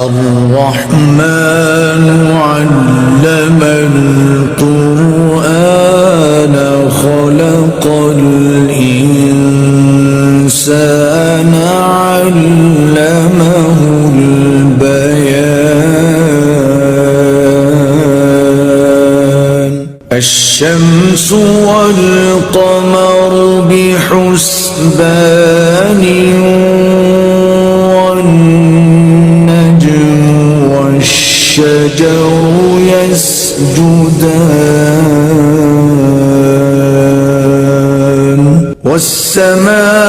الرحمن علم القرآن خلق الإنسان علمه البيان الشمس والقمر بحسبان والشجر يسجدان والسماء